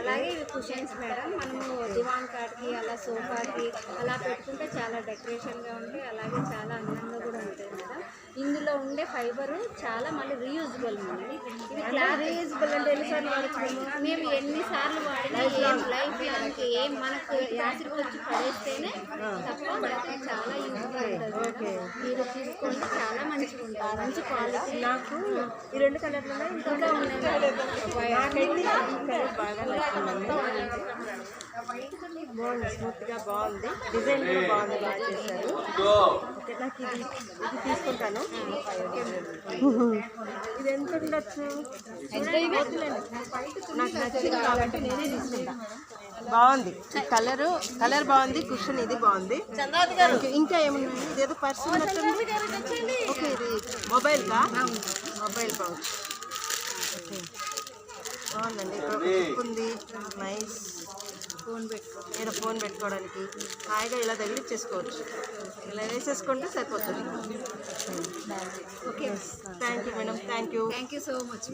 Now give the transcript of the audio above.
అలాగే ఇవి cushions madam. మనము దివాన్ కాట్కి అలా సోఫాకి అలా పెట్టుకుంటే చాలా డెకరేషన్గా ఉంటాయి, అలాగే చాలా అందంగా కూడా ఉంటాయి మేడం. ఇందులో ఉండే ఫైబరు చాలా మళ్ళీ రీయూజబుల్ మేడం. ఇది క్లాత్ రీయూజబుల్ అంటే ఎన్నిసార్లు వాడచ్చు? మేము ఎన్నిసార్లు వాడినా ఏం లైఫ్ లాంగ్ ఏం మనకు యాసిడ్ వచ్చి పడేస్తేనే తప్ప మనకి చాలా యూజ్ఫుల్ ఉంటుంది. మీరు తీసుకోండి, చాలా మంచిగా ఉంటుంది, మంచి క్వాలిటీ. నాకు ఈ 2 కలర్లు ఇంకా ఉన్నాయి బాగుంది, స్మూత్గా బాగుంది, డిజైన్ కూడా బాగుంది, బాగా చేశారు. ఓకే, నాకు ఇది తీసుకుంటాను. ఇది ఎంత ఉండొచ్చు? నాకు నచ్చింది కాబట్టి నేనే తీసుకుంటా. బాగుంది, కలర్ బాగుంది, కుషన్ ఇది బాగుంది. ఇంకా ఏమున్నాయి? ఇదేదో పర్స్ ఓకే, ఇది మొబైల్ పౌచ్. ఓకే, బాగుందండి. ఇక్కడ ఒక టిప్ ఉంది, నైస్. ఫోన్ పెట్టుకోవడానికి హాయిగా ఇలా తగిలిచ్చేసుకోవచ్చు, ఇలా వేసేసుకుంటే సరిపోతుంది. Okay, thank you madam, thank you so much.